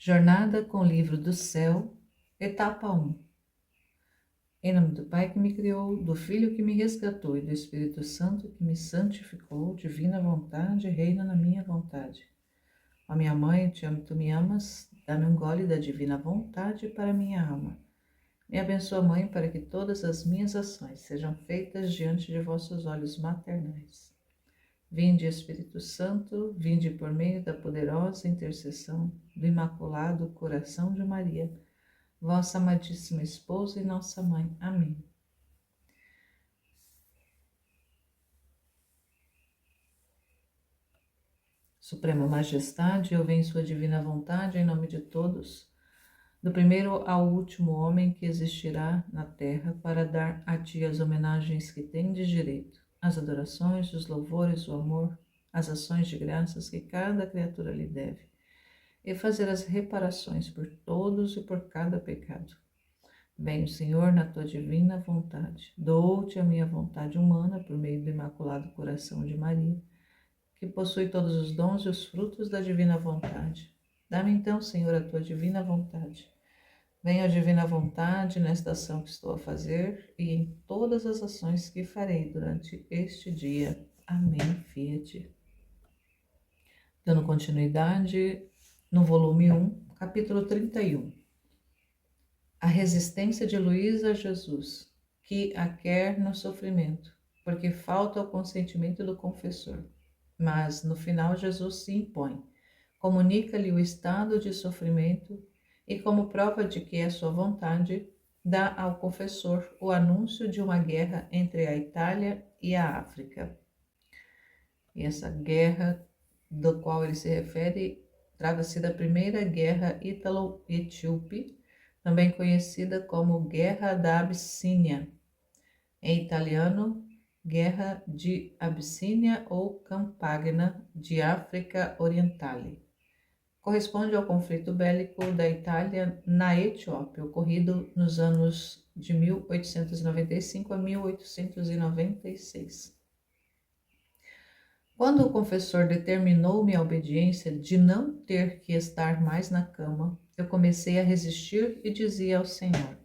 Jornada com o Livro do Céu, Etapa 1. Em nome do Pai que me criou, do Filho que me resgatou e do Espírito Santo que me santificou, divina vontade, reina na minha vontade. Ó minha mãe, eu te amo, tu me amas, dá-me um gole da divina vontade para minha alma. Me abençoa, Mãe, para que todas as minhas ações sejam feitas diante de vossos olhos maternais. Vinde, Espírito Santo, vinde por meio da poderosa intercessão do Imaculado Coração de Maria, vossa amadíssima esposa e nossa mãe. Amém. Suprema Majestade, eu venho em sua divina vontade, em nome de todos, do primeiro ao último homem que existirá na terra, para dar a ti as homenagens que tendes direito, as adorações, os louvores, o amor, as ações de graças que cada criatura lhe deve, e fazer as reparações por todos e por cada pecado. Venho, Senhor, na tua divina vontade. Dou-te a minha vontade humana por meio do Imaculado Coração de Maria, que possui todos os dons e os frutos da divina vontade. Dá-me então, Senhor, a tua divina vontade. Venha a divina vontade nesta ação que estou a fazer e em todas as ações que farei durante este dia. Amém. Fiat. Dando continuidade no volume 1, capítulo 31. A resistência de Luísa a Jesus, que a quer no sofrimento, porque falta o consentimento do confessor. Mas, no final, Jesus se impõe, comunica-lhe o estado de sofrimento e, como prova de que é sua vontade, dá ao confessor o anúncio de uma guerra entre a Itália e a África. E essa guerra do qual ele se refere trata-se da Primeira Guerra Ítalo-Etíope, também conhecida como Guerra da Abissínia, em italiano, Guerra de Abissínia ou Campagna de África Orientale. Corresponde ao conflito bélico da Itália na Etiópia, ocorrido nos anos de 1895 a 1896. Quando o confessor determinou minha obediência de não ter que estar mais na cama, eu comecei a resistir e dizia ao Senhor: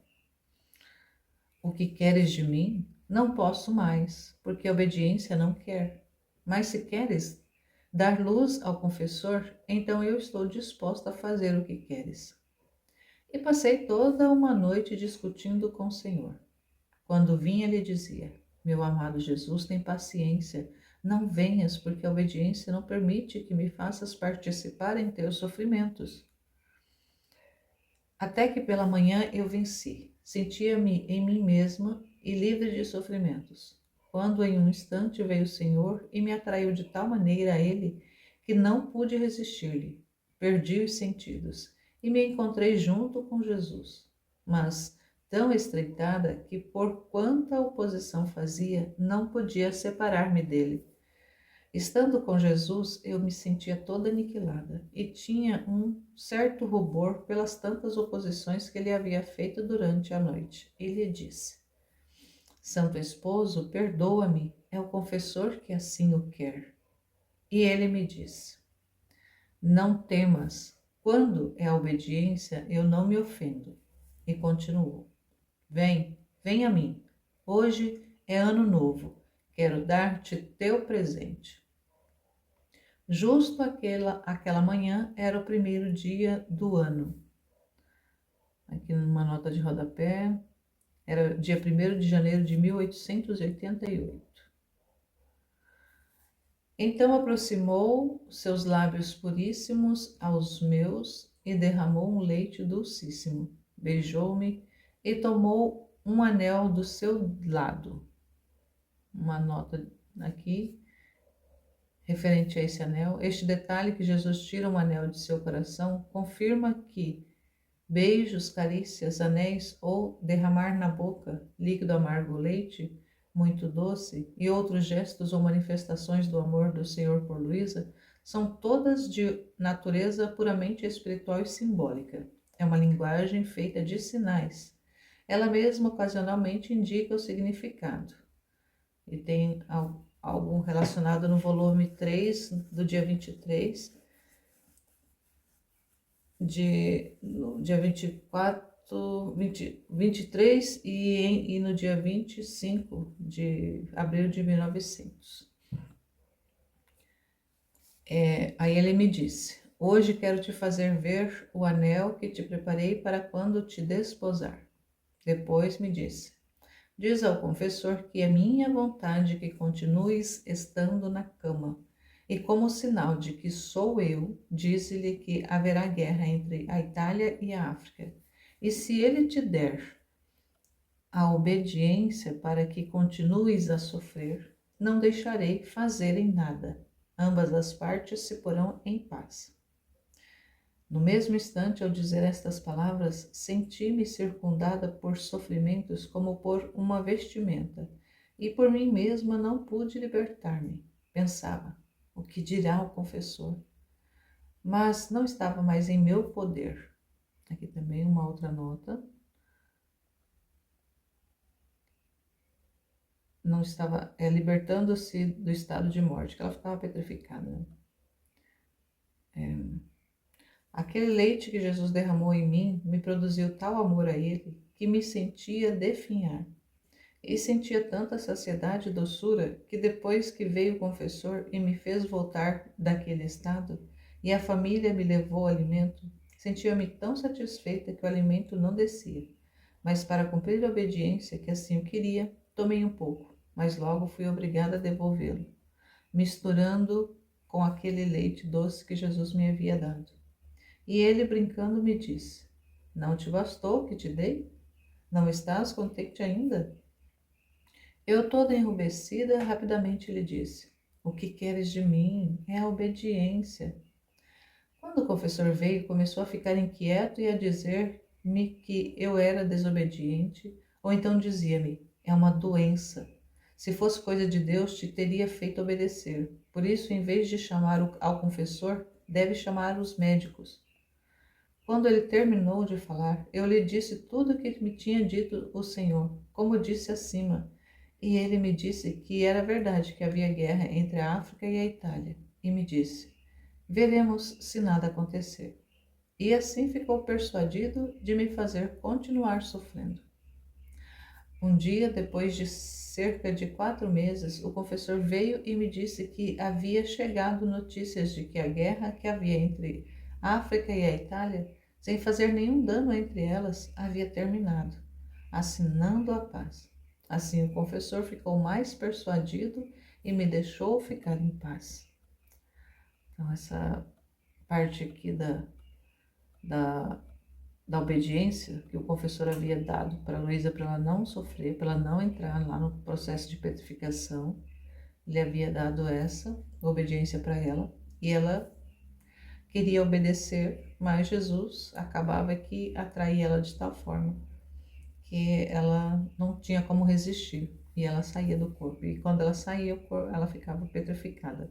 o que queres de mim? Não posso mais, porque a obediência não quer. Mas se queres dar luz ao confessor, então eu estou disposta a fazer o que queres. E passei toda uma noite discutindo com o Senhor. Quando vinha, ele dizia: meu amado Jesus, tem paciência. Não venhas, porque a obediência não permite que me faças participar em teus sofrimentos. Até que pela manhã eu venci. Sentia-me em mim mesma e livre de sofrimentos. Quando em um instante veio o Senhor e me atraiu de tal maneira a Ele que não pude resistir-lhe. Perdi os sentidos e me encontrei junto com Jesus, mas tão estreitada que, por quanta oposição fazia, não podia separar-me dele. Estando com Jesus, eu me sentia toda aniquilada e tinha um certo rubor pelas tantas oposições que ele havia feito durante a noite. E lhe disse: Santo Esposo, perdoa-me, é o confessor que assim o quer. E ele me disse: não temas, quando é a obediência, eu não me ofendo. E continuou: vem a mim, hoje é ano novo, quero dar-te teu presente. Justo aquela manhã era o primeiro dia do ano. Aqui numa nota de rodapé, era dia 1º de janeiro de 1888. Então aproximou seus lábios puríssimos aos meus e derramou um leite dulcíssimo. Beijou-me e tomou um anel do seu lado. Uma nota aqui referente a esse anel. Este detalhe que Jesus tira um anel de seu coração confirma que beijos, carícias, anéis ou derramar na boca líquido amargo leite muito doce e outros gestos ou manifestações do amor do Senhor por Luísa são todas de natureza puramente espiritual e simbólica. É uma linguagem feita de sinais. Ela mesma ocasionalmente indica o significado. E tem algo relacionado no volume 3, do dia 23, no dia 24, 23 e no dia 25 de abril de 1900. Aí ele me disse: hoje quero te fazer ver o anel que te preparei para quando te desposar. Depois me disse: diz ao confessor que é minha vontade que continues estando na cama. E como sinal de que sou eu, dize-lhe que haverá guerra entre a Itália e a África. E se ele te der a obediência para que continues a sofrer, não deixarei fazerem nada. Ambas as partes se porão em paz. No mesmo instante, ao dizer estas palavras, senti-me circundada por sofrimentos como por uma vestimenta, e por mim mesma não pude libertar-me. Pensava: o que dirá o confessor? Mas não estava mais em meu poder. Aqui também uma outra nota. Não estava libertando-se do estado de morte, que ela ficava petrificada. Aquele leite que Jesus derramou em mim me produziu tal amor a ele que me sentia definhar. E sentia tanta saciedade e doçura que depois que veio o confessor e me fez voltar daquele estado, e a família me levou o alimento, sentia-me tão satisfeita que o alimento não descia. Mas para cumprir a obediência, que assim eu queria, tomei um pouco, mas logo fui obrigada a devolvê-lo, misturando com aquele leite doce que Jesus me havia dado. E ele, brincando, me disse: não te bastou o que te dei? Não estás contente ainda? Eu, toda enrubescida, rapidamente lhe disse: o que queres de mim é a obediência. Quando o confessor veio, começou a ficar inquieto e a dizer-me que eu era desobediente, ou então dizia-me: é uma doença. Se fosse coisa de Deus, te teria feito obedecer. Por isso, em vez de chamar ao confessor, deve chamar os médicos. Quando ele terminou de falar, eu lhe disse tudo o que me tinha dito o Senhor, como disse acima. E ele me disse que era verdade que havia guerra entre a África e a Itália. E me disse: veremos se nada acontecer. E assim ficou persuadido de me fazer continuar sofrendo. Um dia, depois de cerca de 4 meses, o confessor veio e me disse que havia chegado notícias de que a guerra que havia entre a África e a Itália, sem fazer nenhum dano entre elas, havia terminado, assinando a paz. Assim, o confessor ficou mais persuadido e me deixou ficar em paz. Então, essa parte aqui da, da obediência que o confessor havia dado para Luísa, para ela não sofrer, para ela não entrar lá no processo de petrificação, ele havia dado essa obediência para ela e ela queria obedecer, mas Jesus acabava que atraía ela de tal forma que ela não tinha como resistir e ela saía do corpo. E quando ela saía, ela ficava petrificada.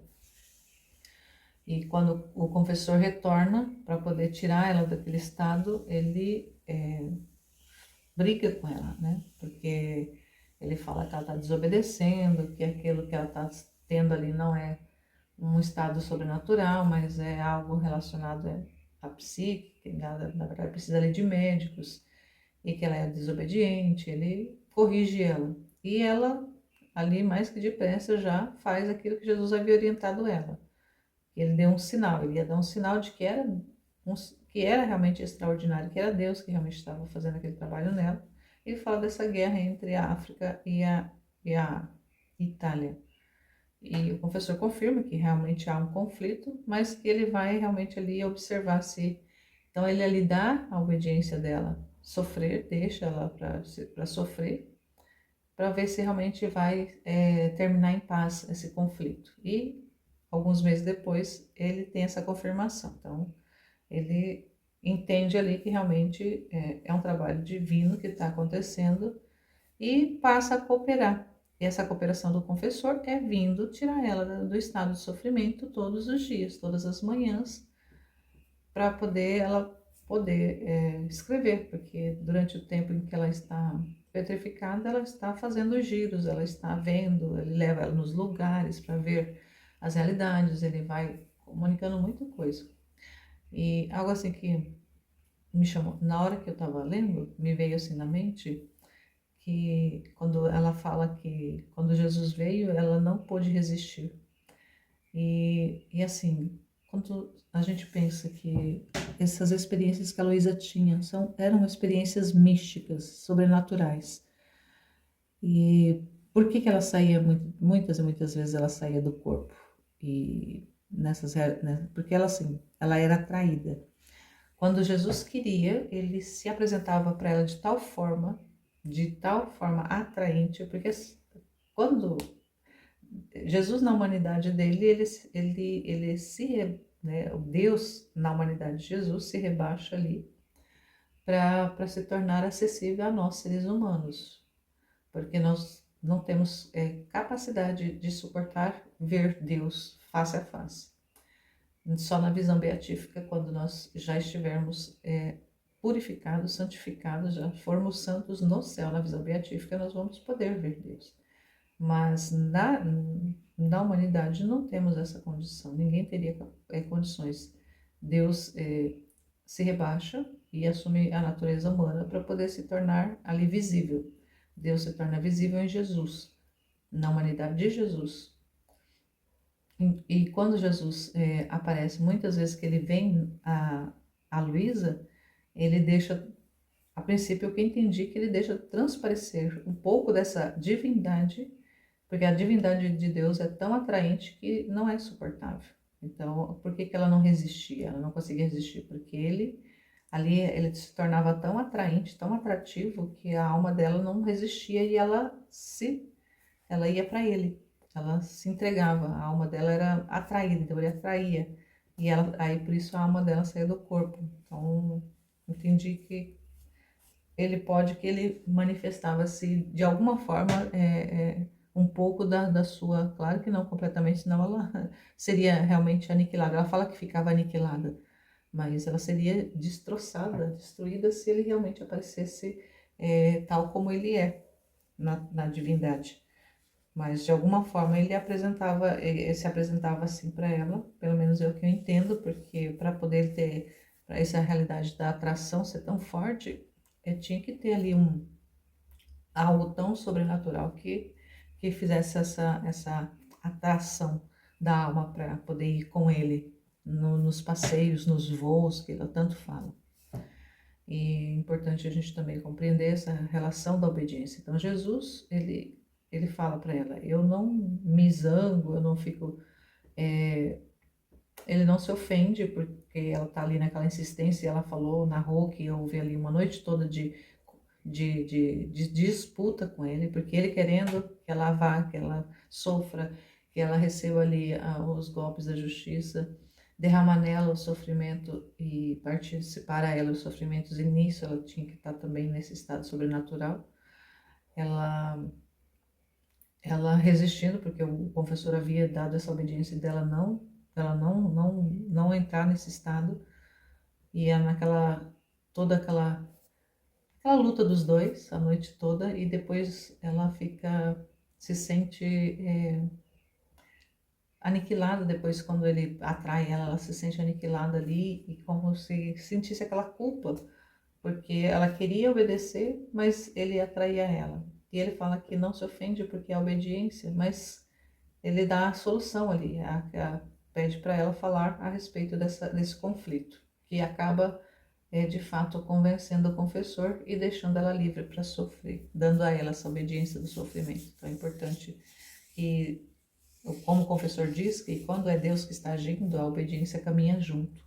E quando o confessor retorna para poder tirar ela daquele estado, ele briga com ela, né? Porque ele fala que ela está desobedecendo, que aquilo que ela está tendo ali não é um estado sobrenatural, mas é algo relacionado à psique, que na verdade precisa ali de médicos, e que ela é desobediente. Ele corrige ela. E ela, ali mais que depressa, já faz aquilo que Jesus havia orientado ela. Ele deu um sinal, ele ia dar um sinal de que era realmente extraordinário, que era Deus que realmente estava fazendo aquele trabalho nela. Ele fala dessa guerra entre a África e a Itália. E o professor confirma que realmente há um conflito, mas que ele vai realmente ali observar se... Então ele ali dá a obediência dela, sofrer, deixa ela para sofrer, para ver se realmente vai terminar em paz esse conflito. E alguns meses depois ele tem essa confirmação. Então ele entende ali que realmente é um trabalho divino que está acontecendo e passa a cooperar. E essa cooperação do confessor é vindo tirar ela do estado de sofrimento todos os dias, todas as manhãs, para ela poder escrever, porque durante o tempo em que ela está petrificada, ela está fazendo giros, ela está vendo, ele leva ela nos lugares para ver as realidades, ele vai comunicando muita coisa. E algo assim que me chamou, na hora que eu estava lendo, me veio assim na mente que quando ela fala que quando Jesus veio, ela não pôde resistir. E assim, quando a gente pensa que essas experiências que a Luísa tinha eram experiências místicas, sobrenaturais. E por que que ela saía muitas e muitas vezes ela saía do corpo? E porque ela assim, ela era atraída. Quando Jesus queria, ele se apresentava para ela de tal forma atraente, porque quando Jesus na humanidade dele, ele né, o Deus na humanidade de Jesus se rebaixa ali para se tornar acessível a nós, seres humanos, porque nós não temos capacidade de suportar ver Deus face a face. Só na visão beatífica, quando nós já estivermos purificados, santificados, já formos santos no céu, na visão beatífica, nós vamos poder ver Deus. Mas na humanidade não temos essa condição, ninguém teria condições. Deus se rebaixa e assume a natureza humana para poder se tornar ali visível. Deus se torna visível em Jesus, na humanidade de Jesus. E quando Jesus aparece, muitas vezes que ele vem a Luísa, ele deixa, a princípio, o que eu entendi, que ele deixa transparecer um pouco dessa divindade, porque a divindade de Deus é tão atraente que não é suportável. Então, por que que ela não resistia? Ela não conseguia resistir, porque ali, ele se tornava tão atraente, tão atrativo, que a alma dela não resistia e ela ia para ele. Ela se entregava, a alma dela era atraída, então ele atraía. E aí por isso a alma dela saía do corpo. Então, entendi que que ele manifestava-se de alguma forma um pouco da sua, claro que não completamente, senão ela seria realmente aniquilada. Ela fala que ficava aniquilada, mas ela seria destroçada, destruída se ele realmente aparecesse tal como ele é na divindade. Mas de alguma forma ele se apresentava assim para ela, pelo menos é o que eu entendo, porque para poder ter para essa realidade da atração ser tão forte, tinha que ter ali algo tão sobrenatural que fizesse essa atração da alma para poder ir com ele nos passeios, nos voos que ela tanto fala. E é importante a gente também compreender essa relação da obediência. Então Jesus, ele fala para ela, eu não me zango, eu não fico... ele não se ofende porque ela tá ali naquela insistência, ela narrou que houve ali uma noite toda de disputa com ele, porque ele querendo que ela vá, que ela sofra, que ela receba ali os golpes da justiça, derramar nela o sofrimento e participar a ela os sofrimentos, e nisso ela tinha que estar também nesse estado sobrenatural. Ela resistindo, porque o confessor havia dado essa obediência dela não entrar nesse estado, e é toda aquela luta dos dois a noite toda, e depois ela se sente aniquilada depois quando ele atrai ela se sente aniquilada ali e como se sentisse aquela culpa, porque ela queria obedecer, mas ele atraía ela. E ele fala que não se ofende porque é obediência, mas ele dá a solução ali, pede para ela falar a respeito desse conflito, que acaba de fato convencendo o confessor e deixando ela livre para sofrer, dando a ela essa obediência do sofrimento. Então é importante que, como o confessor diz, que quando é Deus que está agindo, a obediência caminha junto.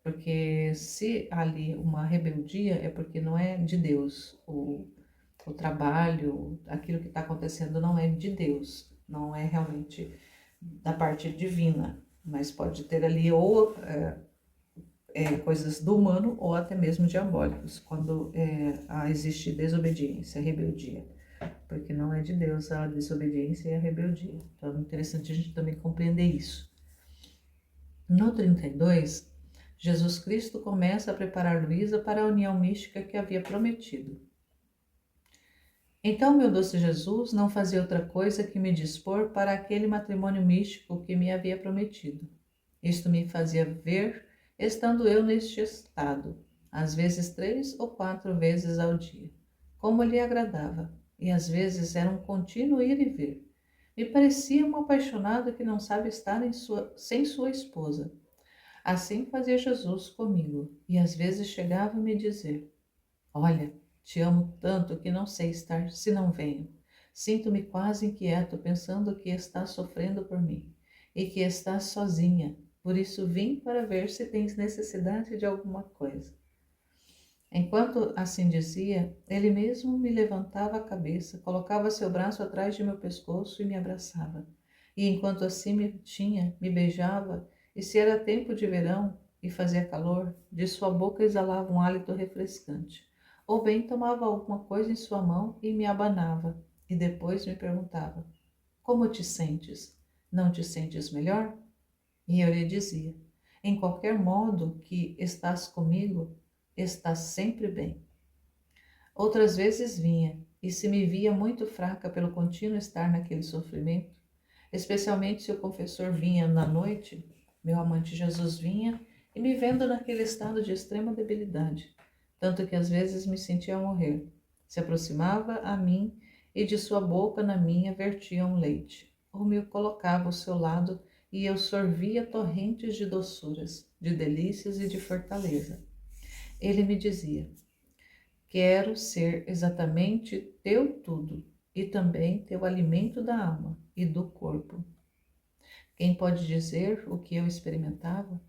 Porque se há ali uma rebeldia, é porque não é de Deus. O trabalho, aquilo que está acontecendo não é de Deus, não é realmente da parte divina, mas pode ter ali ou coisas do humano ou até mesmo diabólicos, quando existe desobediência, rebeldia, porque não é de Deus a desobediência e a rebeldia. Então é interessante a gente também compreender isso. No 32, Jesus Cristo começa a preparar Luísa para a união mística que havia prometido. Então meu doce Jesus não fazia outra coisa que me dispor para aquele matrimônio místico que me havia prometido. Isto me fazia ver estando eu neste estado, às vezes 3 ou 4 vezes ao dia, como lhe agradava, e às vezes era um contínuo ir e vir. Me parecia um apaixonado que não sabe estar sem sua esposa. Assim fazia Jesus comigo, e às vezes chegava a me dizer: olha, te amo tanto que não sei estar se não venho. Sinto-me quase inquieto pensando que estás sofrendo por mim e que estás sozinha. Por isso vim para ver se tens necessidade de alguma coisa. Enquanto assim dizia, ele mesmo me levantava a cabeça, colocava seu braço atrás de meu pescoço e me abraçava. E enquanto assim me tinha, me beijava, e se era tempo de verão e fazia calor, de sua boca exalava um hálito refrescante. Ou bem tomava alguma coisa em sua mão e me abanava, e depois me perguntava: como te sentes? Não te sentes melhor? E eu lhe dizia: em qualquer modo que estás comigo, estás sempre bem. Outras vezes vinha, e se me via muito fraca pelo contínuo estar naquele sofrimento, especialmente se o confessor vinha na noite, meu amante Jesus vinha, e me vendo naquele estado de extrema debilidade, tanto que às vezes me sentia morrer, se aproximava a mim e de sua boca na minha vertia um leite, ou me colocava ao seu lado e eu sorvia torrentes de doçuras, de delícias e de fortaleza. Ele me dizia: quero ser exatamente teu tudo e também teu alimento da alma e do corpo. Quem pode dizer o que eu experimentava,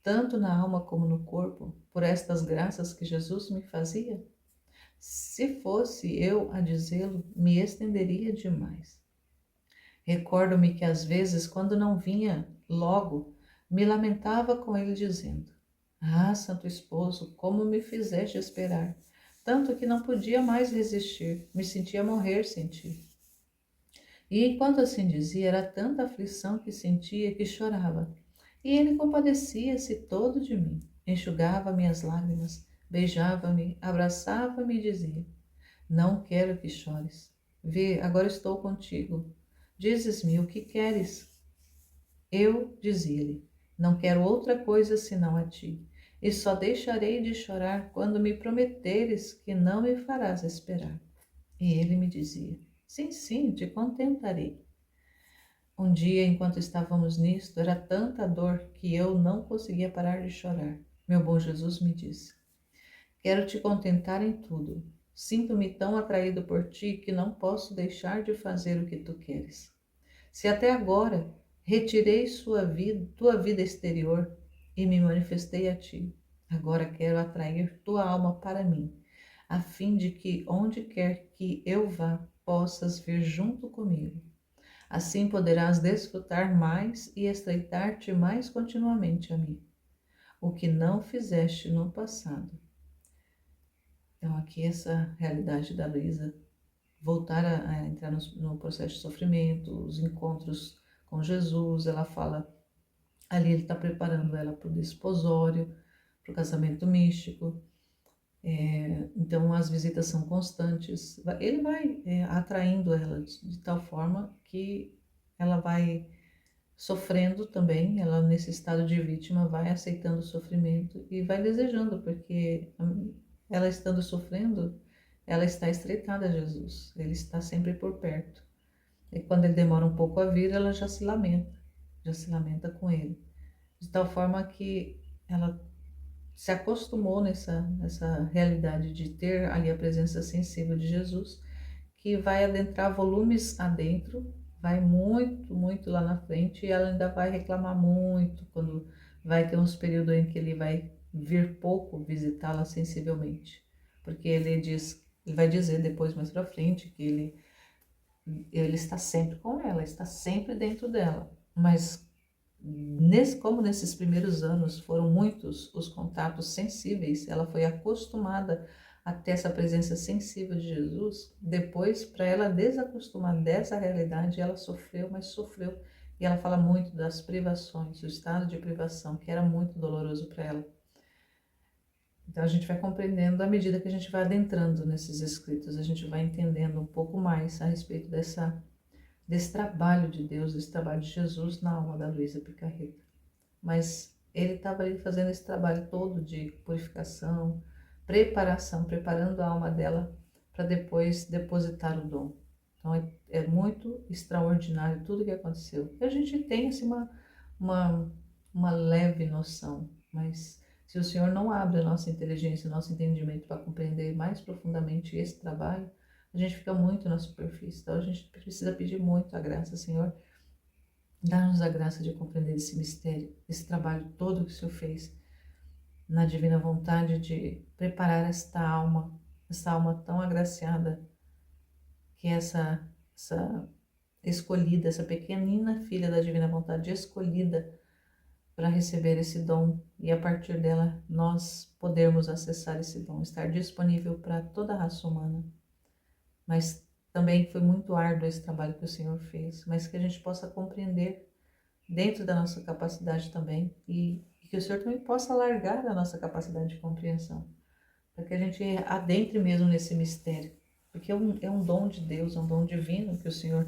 tanto na alma como no corpo, por estas graças que Jesus me fazia? Se fosse eu a dizê-lo, me estenderia demais. Recordo-me que às vezes, quando não vinha logo, me lamentava com ele dizendo: ah, Santo Esposo, como me fizeste esperar, tanto que não podia mais resistir, me sentia morrer sem ti. E enquanto assim dizia, era tanta aflição que sentia que chorava. E ele compadecia-se todo de mim, enxugava minhas lágrimas, beijava-me, abraçava-me e dizia: não quero que chores. Vê, agora estou contigo. Dizes-me o que queres. Eu dizia-lhe: não quero outra coisa senão a ti, e só deixarei de chorar quando me prometeres que não me farás esperar. E ele me dizia: sim, sim, te contentarei. Um dia, enquanto estávamos nisto, era tanta dor que eu não conseguia parar de chorar. Meu bom Jesus me disse: quero te contentar em tudo. Sinto-me tão atraído por ti que não posso deixar de fazer o que tu queres. Se até agora retirei tua vida exterior e me manifestei a ti, agora quero atrair tua alma para mim, a fim de que onde quer que eu vá, possas vir junto comigo. Assim poderás desfrutar mais e estreitar-te mais continuamente a mim, o que não fizeste no passado. Então aqui essa realidade da Luísa voltar a entrar no processo de sofrimento, os encontros com Jesus, ela fala, ali ele está preparando ela para o desposório, para o casamento místico, então as visitas são constantes, ele vai atraindo ela de tal forma que ela vai sofrendo também, ela nesse estado de vítima vai aceitando o sofrimento e vai desejando, porque ela estando sofrendo, ela está estreitada a Jesus, ele está sempre por perto. E quando ele demora um pouco a vir, ela já se lamenta com ele. De tal forma que ela se acostumou nessa realidade de ter ali a presença sensível de Jesus, que vai adentrar volumes adentro, vai muito, muito lá na frente, e ela ainda vai reclamar muito quando vai ter uns períodos em que ele vai vir pouco visitá-la sensivelmente. Porque ele vai dizer depois mais pra frente que ele está sempre com ela, está sempre dentro dela, mas como nesses primeiros anos foram muitos os contatos sensíveis, ela foi acostumada a ter essa presença sensível de Jesus, depois, para ela desacostumar dessa realidade, ela sofreu, mas sofreu, e ela fala muito das privações, do estado de privação, que era muito doloroso para ela. Então a gente vai compreendendo à medida que a gente vai adentrando nesses escritos, a gente vai entendendo um pouco mais a respeito desse trabalho de Deus, desse trabalho de Jesus na alma da Luísa Picarreta. Mas ele estava ali fazendo esse trabalho todo de purificação, preparação, preparando a alma dela para depois depositar o dom. Então é muito extraordinário tudo que aconteceu. E a gente tem assim uma, uma leve noção, mas se o Senhor não abre a nossa inteligência, nosso entendimento para compreender mais profundamente esse trabalho, a gente fica muito na superfície. Então a gente precisa pedir muito a graça, Senhor, dá-nos a graça de compreender esse mistério, esse trabalho todo que o Senhor fez na divina vontade de preparar esta alma tão agraciada, que é essa escolhida, essa pequenina filha da divina vontade escolhida para receber esse dom e a partir dela nós podermos acessar esse dom, estar disponível para toda a raça humana. Mas também foi muito árduo esse trabalho que o Senhor fez, mas que a gente possa compreender dentro da nossa capacidade também e que o Senhor também possa alargar a nossa capacidade de compreensão, para que a gente adentre mesmo nesse mistério, porque é um dom de Deus, é um dom divino que o Senhor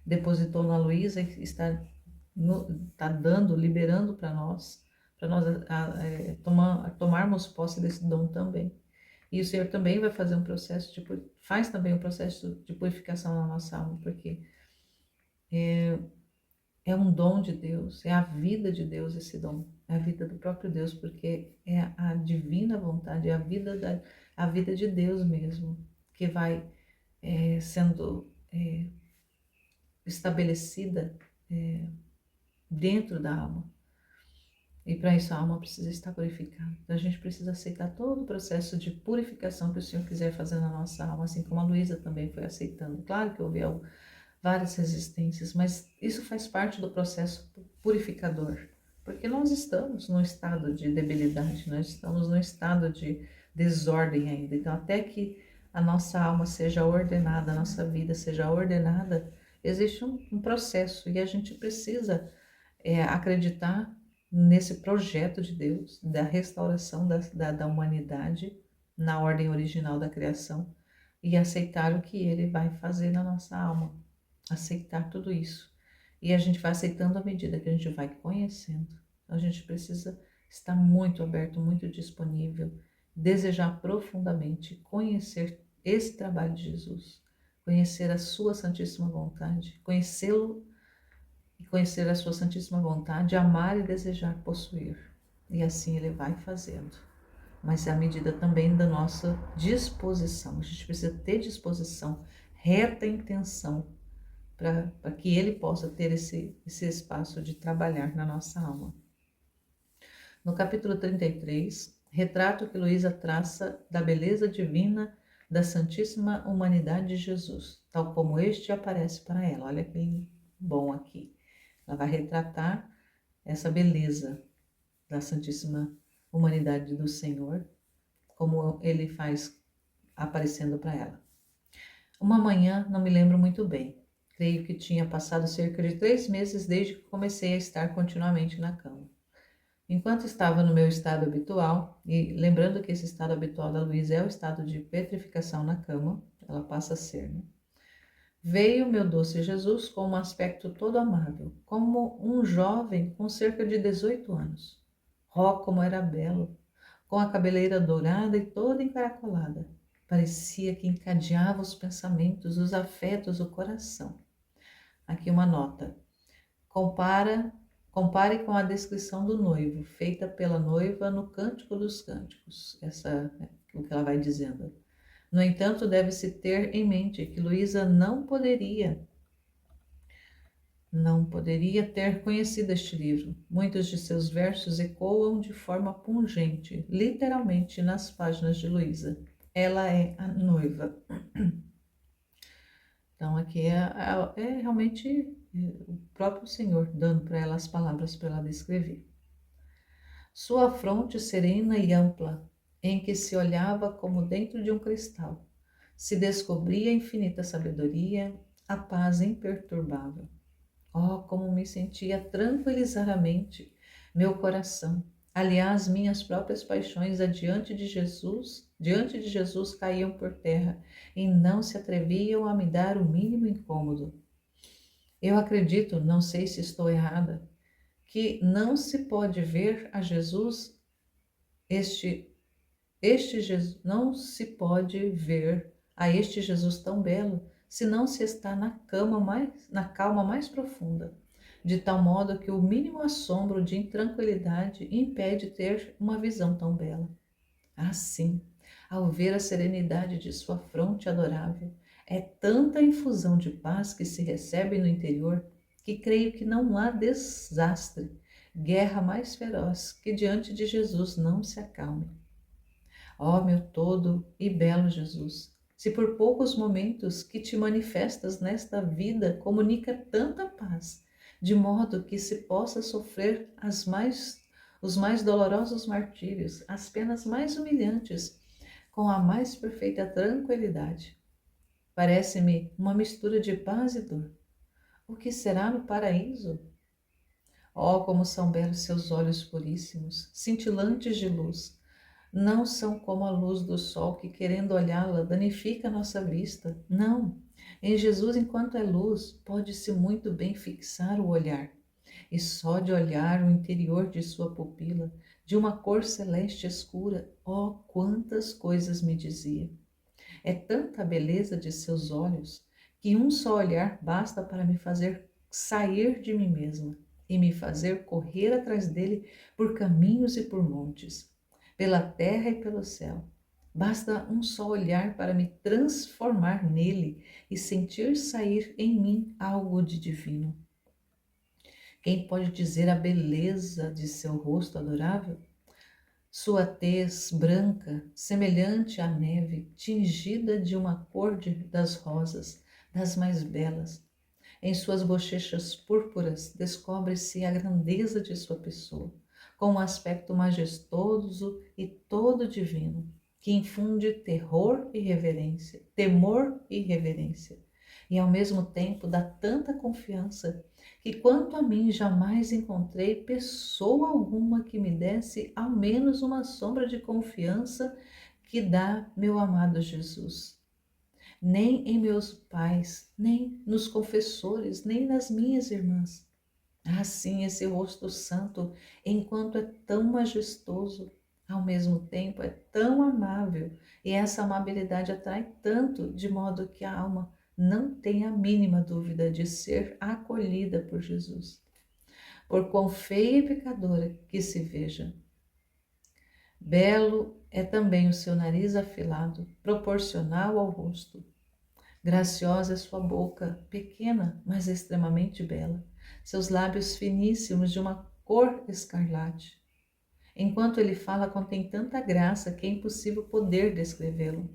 depositou na Luísa e está dando, liberando para nós tomarmos posse desse dom também. E o Senhor também vai fazer um processo faz também um processo de purificação na nossa alma, porque é um dom de Deus, é a vida de Deus esse dom, é a vida do próprio Deus, porque é a divina vontade, é a vida de Deus mesmo, que vai sendo estabelecida dentro da alma. E para isso a alma precisa estar purificada. Então a gente precisa aceitar todo o processo de purificação que o Senhor quiser fazer na nossa alma, assim como a Luísa também foi aceitando. Claro que houve várias resistências, mas isso faz parte do processo purificador, porque nós estamos num estado de debilidade, nós estamos num estado de desordem ainda. Então, até que a nossa alma seja ordenada, a nossa vida seja ordenada, existe um processo e a gente precisa acreditar nesse projeto de Deus, da restauração da humanidade na ordem original da criação e aceitar o que Ele vai fazer na nossa alma. Aceitar tudo isso. E a gente vai aceitando à medida que a gente vai conhecendo. A gente precisa estar muito aberto, muito disponível, desejar profundamente conhecer esse trabalho de Jesus, conhecer a sua santíssima vontade, conhecê-lo e conhecer a sua santíssima vontade, amar e desejar possuir. E assim ele vai fazendo. Mas é à medida também da nossa disposição. A gente precisa ter disposição, reta intenção, para que ele possa ter esse espaço de trabalhar na nossa alma. No capítulo 33, retrato que Luísa traça da beleza divina da Santíssima Humanidade de Jesus, tal como este aparece para ela. Olha que bom aqui. Ela vai retratar essa beleza da Santíssima Humanidade do Senhor, como ele faz aparecendo para ela. Uma manhã, não me lembro muito bem, creio que tinha passado cerca de 3 meses desde que comecei a estar continuamente na cama. Enquanto estava no meu estado habitual, e lembrando que esse estado habitual da Luísa é o estado de petrificação na cama, ela passa a ser, né? Veio meu doce Jesus com um aspecto todo amável, como um jovem com cerca de 18 anos. Oh, como era belo! Com a cabeleira dourada e toda encaracolada. Parecia que encadeava os pensamentos, os afetos, o coração. Aqui uma nota. Compare com a descrição do noivo, feita pela noiva no Cântico dos Cânticos. Essa é o que ela vai dizendo. No entanto, deve-se ter em mente que Luísa não poderia ter conhecido este livro. Muitos de seus versos ecoam de forma pungente, literalmente nas páginas de Luísa. Ela é a noiva. Então aqui é realmente o próprio Senhor dando para ela as palavras para ela descrever. Sua fronte serena e ampla, em que se olhava como dentro de um cristal, se descobria a infinita sabedoria, a paz imperturbável. Oh, como me sentia tranquilizar a mente, meu coração. Aliás, minhas próprias paixões diante de Jesus caíam por terra e não se atreviam a me dar o mínimo incômodo. Eu acredito, não sei se estou errada, que não se pode ver a Jesus, este Jesus, não se pode ver a este Jesus tão belo, se não se está na calma mais profunda, de tal modo que o mínimo assombro de intranquilidade impede ter uma visão tão bela. Assim, ao ver a serenidade de sua fronte adorável, é tanta infusão de paz que se recebe no interior, que creio que não há desastre, guerra mais feroz que diante de Jesus não se acalme. Ó meu todo e belo Jesus, se por poucos momentos que te manifestas nesta vida comunica tanta paz, de modo que se possa sofrer os mais dolorosos martírios, as penas mais humilhantes, com a mais perfeita tranquilidade. Parece-me uma mistura de paz e dor. O que será no paraíso? Oh, como são belos seus olhos puríssimos, cintilantes de luz. Não são como a luz do sol que, querendo olhá-la, danifica a nossa vista. Não. Em Jesus, enquanto é luz, pode-se muito bem fixar o olhar. E só de olhar o interior de sua pupila, de uma cor celeste escura, oh, quantas coisas me dizia. É tanta a beleza de seus olhos, que um só olhar basta para me fazer sair de mim mesma e me fazer correr atrás dele por caminhos e por montes, pela terra e pelo céu. Basta um só olhar para me transformar nele e sentir sair em mim algo de divino. Quem pode dizer a beleza de seu rosto adorável? Sua tez branca, semelhante à neve, tingida de uma cor das rosas, das mais belas. Em suas bochechas púrpuras descobre-se a grandeza de sua pessoa, com um aspecto majestoso e todo divino, que infunde temor e reverência, e ao mesmo tempo dá tanta confiança que, quanto a mim, jamais encontrei pessoa alguma que me desse ao menos uma sombra de confiança que dá meu amado Jesus. Nem em meus pais, nem nos confessores, nem nas minhas irmãs. Assim, esse rosto santo, enquanto é tão majestoso, ao mesmo tempo é tão amável, e essa amabilidade atrai tanto, de modo que a alma não tem a mínima dúvida de ser acolhida por Jesus. Por quão feia e pecadora que se veja. Belo é também o seu nariz afilado, proporcional ao rosto. Graciosa é sua boca, pequena, mas extremamente bela. Seus lábios finíssimos de uma cor escarlate. Enquanto ele fala, contém tanta graça que é impossível poder descrevê-lo.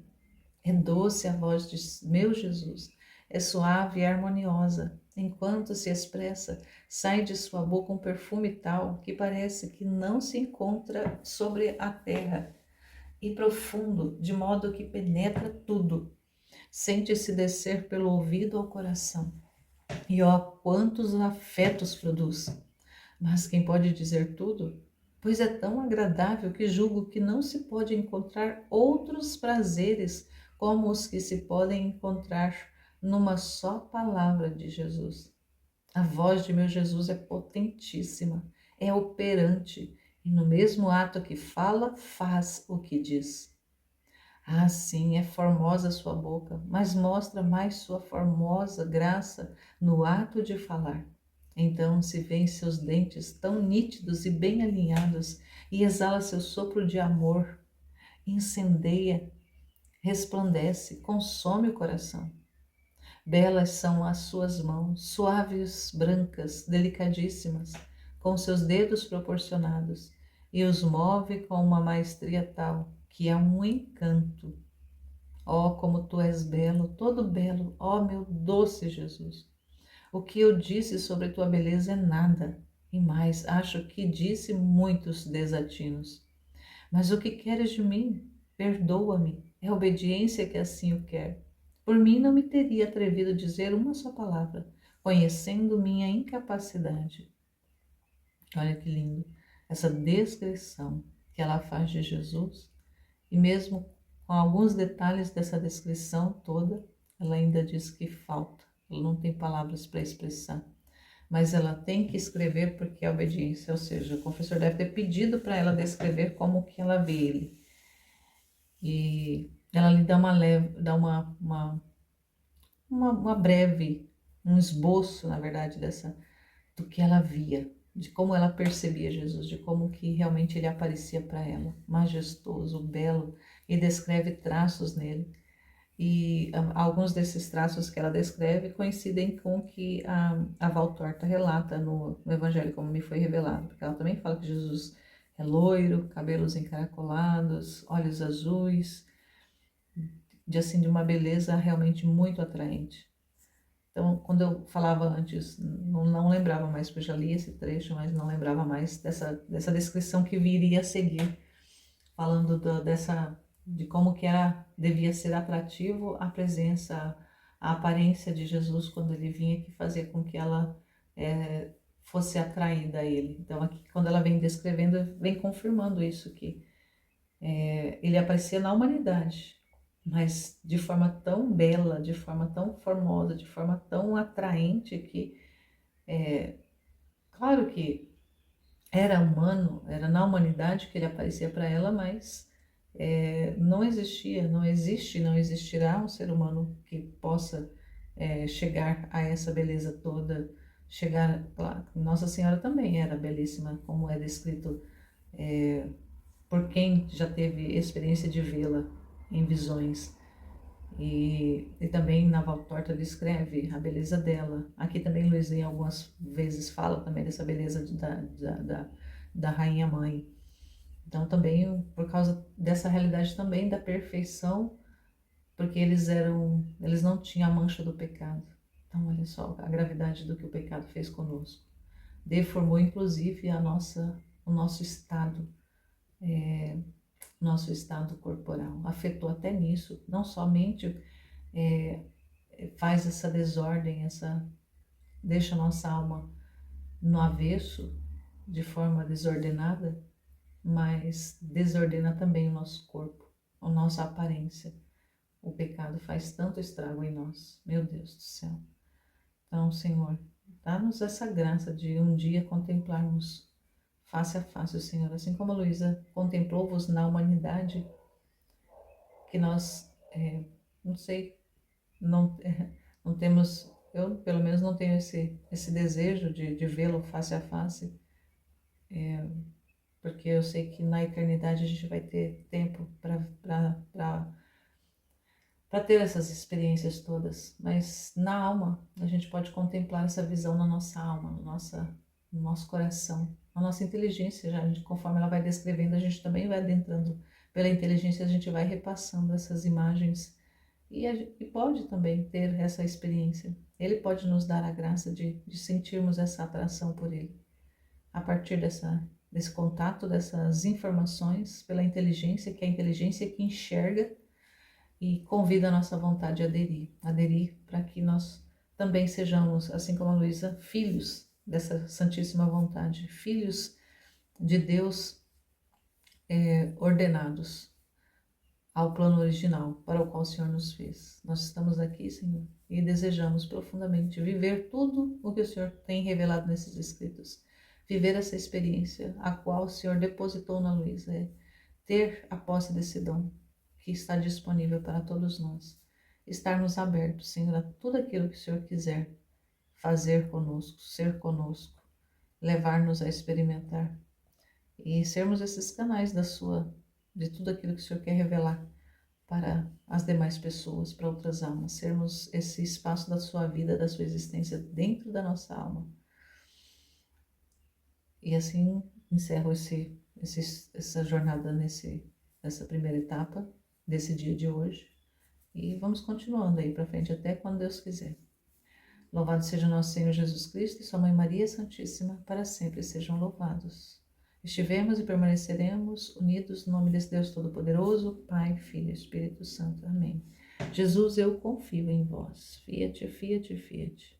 É doce a voz de meu Jesus, é suave e harmoniosa. Enquanto se expressa, sai de sua boca um perfume tal que parece que não se encontra sobre a terra, e profundo, de modo que penetra tudo. Sente-se descer pelo ouvido ao coração. E ó, quantos afetos produz! Mas quem pode dizer tudo? Pois é tão agradável que julgo que não se pode encontrar outros prazeres como os que se podem encontrar numa só palavra de Jesus. A voz de meu Jesus é potentíssima, é operante, e no mesmo ato que fala, faz o que diz. Ah, sim, é formosa sua boca, mas mostra mais sua formosa graça no ato de falar. Então se vêem seus dentes tão nítidos e bem alinhados, e exala seu sopro de amor, incendeia, resplandece, consome o coração. Belas são as suas mãos, suaves, brancas, delicadíssimas, com seus dedos proporcionados, e os move com uma maestria tal que é um encanto. Ó, como tu és belo, todo belo, ó meu doce Jesus. O que eu disse sobre tua beleza é nada, e mais, acho que disse muitos desatinos. Mas o que queres de mim? Perdoa-me, é obediência que assim o quer. Por mim não me teria atrevido a dizer uma só palavra, conhecendo minha incapacidade. Olha que lindo, essa descrição que ela faz de Jesus, e mesmo com alguns detalhes dessa descrição toda, ela ainda diz que falta, ela não tem palavras para expressar. mas ela tem que escrever porque é obediência, ou seja, o confessor deve ter pedido para ela descrever como que ela vê ele. E ela lhe dá uma breve, um esboço, na verdade, do que ela via, de como ela percebia Jesus, de como que realmente ele aparecia para ela, majestoso, belo, e descreve traços nele. E alguns desses traços que ela descreve coincidem com o que a Valtorta relata no Evangelho, como me foi revelado, porque ela também fala que Jesus é loiro, cabelos encaracolados, olhos azuis, de uma beleza realmente muito atraente. Então, quando eu falava antes, não lembrava mais, porque eu já li esse trecho, mas não lembrava mais dessa descrição que viria a seguir, falando de como que devia ser atrativo a presença, a aparência de Jesus quando ele vinha, que fazia com que ela fosse atraída a ele. Então, aqui, quando ela vem descrevendo, vem confirmando isso, que ele aparecia na humanidade, mas de forma tão bela, de forma tão formosa, de forma tão atraente que, claro que era humano, era na humanidade que ele aparecia para ela, mas não existia, não existe, não existirá um ser humano que possa chegar a essa beleza toda, chegar, claro, Nossa Senhora também era belíssima, como é descrito por quem já teve experiência de vê-la em visões. E também na Valtorta descreve a beleza dela. Aqui também Luizinha algumas vezes fala também dessa beleza da rainha mãe. Então também por causa dessa realidade também da perfeição, porque eles não tinham a mancha do pecado. Então olha só a gravidade do que o pecado fez conosco. Deformou inclusive o nosso estado corporal, afetou até nisso, não somente faz essa desordem, deixa a nossa alma no avesso, de forma desordenada, mas desordena também o nosso corpo, a nossa aparência. O pecado faz tanto estrago em nós, meu Deus do céu. Então, Senhor, dá-nos essa graça de um dia contemplarmos face a face o Senhor, assim como a Luísa contemplou-vos na humanidade, que nós, não sei, não, não temos, eu pelo menos não tenho esse desejo de vê-lo face a face, porque eu sei que na eternidade a gente vai ter tempo para ter essas experiências todas, mas na alma a gente pode contemplar essa visão na nossa alma, no nosso coração, na nossa inteligência, conforme ela vai descrevendo, a gente também vai adentrando pela inteligência, a gente vai repassando essas imagens e pode também ter essa experiência. Ele pode nos dar a graça de sentirmos essa atração por ele, a partir desse contato, dessas informações, pela inteligência, que é a inteligência que enxerga e convida a nossa vontade a aderir para que nós também sejamos, assim como a Luísa, filhos dessa santíssima vontade, filhos de Deus ordenados ao plano original para o qual o Senhor nos fez. Nós estamos aqui, Senhor, e desejamos profundamente viver tudo o que o Senhor tem revelado nesses escritos, viver essa experiência a qual o Senhor depositou na Luísa, ter a posse desse dom que está disponível para todos nós, estarmos abertos, Senhor, a tudo aquilo que o Senhor quiser fazer conosco, ser conosco, levar-nos a experimentar e sermos esses canais de tudo aquilo que o Senhor quer revelar para as demais pessoas, para outras almas, sermos esse espaço da sua vida, da sua existência dentro da nossa alma. E assim encerro essa jornada nessa primeira etapa desse dia de hoje e vamos continuando aí para frente até quando Deus quiser. Louvado seja nosso Senhor Jesus Cristo e sua Mãe Maria Santíssima, para sempre sejam louvados. Estivemos e permaneceremos unidos no nome desse Deus Todo-Poderoso, Pai, Filho e Espírito Santo. Amém. Jesus, eu confio em vós. Fiat, fiat, fiat.